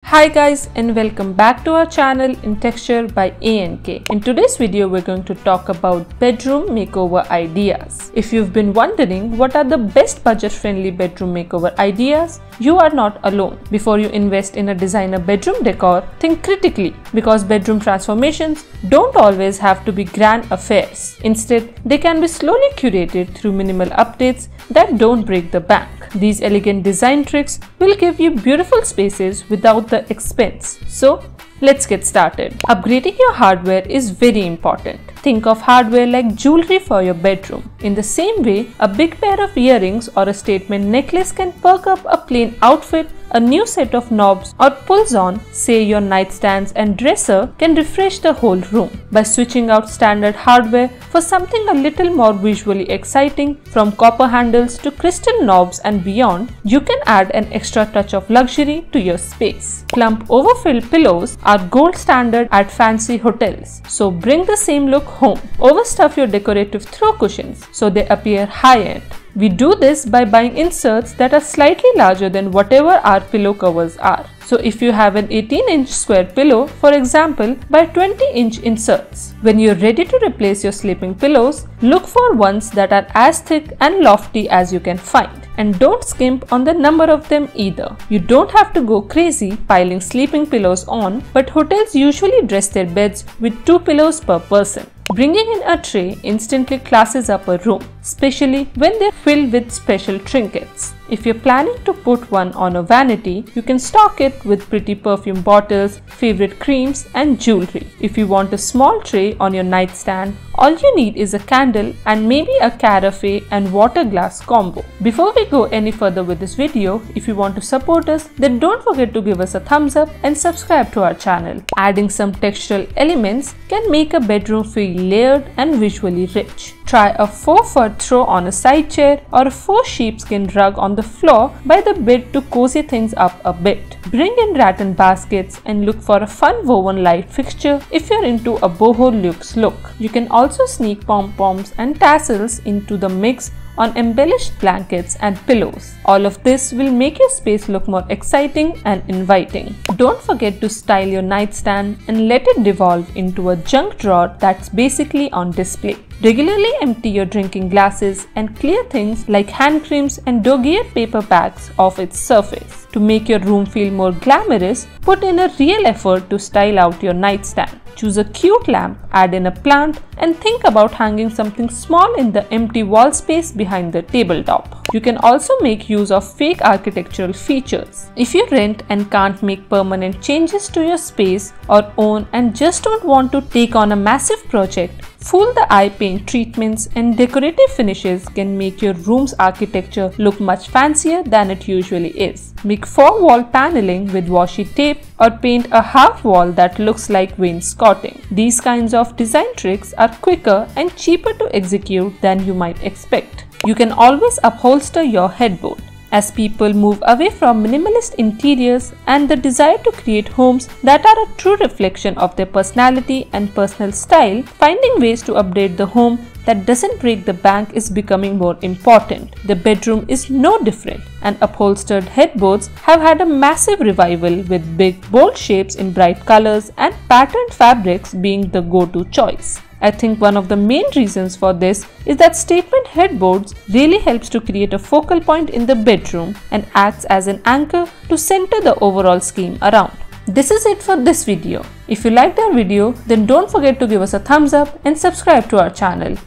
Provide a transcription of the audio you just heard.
Hi guys, and welcome back to our channel Intexture by A&K. In today's video, we're going to talk about bedroom makeover ideas. If you've been wondering what are the best budget-friendly bedroom makeover ideas, you are not alone. Before you invest in a designer bedroom decor, think critically, because bedroom transformations don't always have to be grand affairs. Instead, they can be slowly curated through minimal updates that don't break the bank. These elegant design tricks will give you beautiful spaces without the expense. So let's get started. Upgrading your hardware is very important. Think of hardware like jewelry for your bedroom. In the same way, a big pair of earrings or a statement necklace can perk up a plain outfit. A new set of knobs or pulls on, say your nightstands and dresser, can refresh the whole room. By switching out standard hardware for something a little more visually exciting, from copper handles to crystal knobs and beyond, you can add an extra touch of luxury to your space. Plump overfilled pillows are gold standard at fancy hotels, so bring the same look home. Overstuff your decorative throw cushions so they appear high-end. We do this by buying inserts that are slightly larger than whatever our pillow covers are. So if you have an 18-inch square pillow, for example, buy 20-inch inserts. When you're ready to replace your sleeping pillows, look for ones that are as thick and lofty as you can find. And don't skimp on the number of them either. You don't have to go crazy piling sleeping pillows on, but hotels usually dress their beds with 2 pillows per person. Bringing in a tray instantly classes up a room, especially when they're filled with special trinkets. If you're planning to put one on a vanity, you can stock it with pretty perfume bottles, favorite creams, and jewelry. If you want a small tray on your nightstand, all you need is a candle and maybe a carafe and water glass combo. Before we go any further with this video, if you want to support us, then don't forget to give us a thumbs up and subscribe to our channel. Adding some textural elements can make a bedroom feel layered and visually rich. Try a faux fur throw on a side chair or a faux sheepskin rug on the floor by the bed to cozy things up a bit. Bring in rattan baskets and look for a fun woven light fixture if you're into a boho luxe look. You can also sneak pom-poms and tassels into the mix on embellished blankets and pillows. All of this will make your space look more exciting and inviting. Don't forget to style your nightstand and let it devolve into a junk drawer that's basically on display. Regularly empty your drinking glasses and clear things like hand creams and dog-eared paper bags off its surface. To make your room feel more glamorous, put in a real effort to style out your nightstand. Choose a cute lamp, add in a plant, and think about hanging something small in the empty wall space behind the tabletop. You can also make use of fake architectural features. If you rent and can't make permanent changes to your space, or own and just don't want to take on a massive project, fool the eye paint treatments and decorative finishes can make your room's architecture look much fancier than it usually is. Make faux wall paneling with washi tape or paint a half wall that looks like wainscoting. These kinds of design tricks are quicker and cheaper to execute than you might expect. You can always upholster your headboard. As people move away from minimalist interiors and the desire to create homes that are a true reflection of their personality and personal style, finding ways to update the home that doesn't break the bank is becoming more important. The bedroom is no different, and upholstered headboards have had a massive revival, with big, bold shapes in bright colors and patterned fabrics being the go-to choice. I think one of the main reasons for this is that statement headboards really helps to create a focal point in the bedroom and acts as an anchor to center the overall scheme around. This is it for this video. If you liked our video, then don't forget to give us a thumbs up and subscribe to our channel.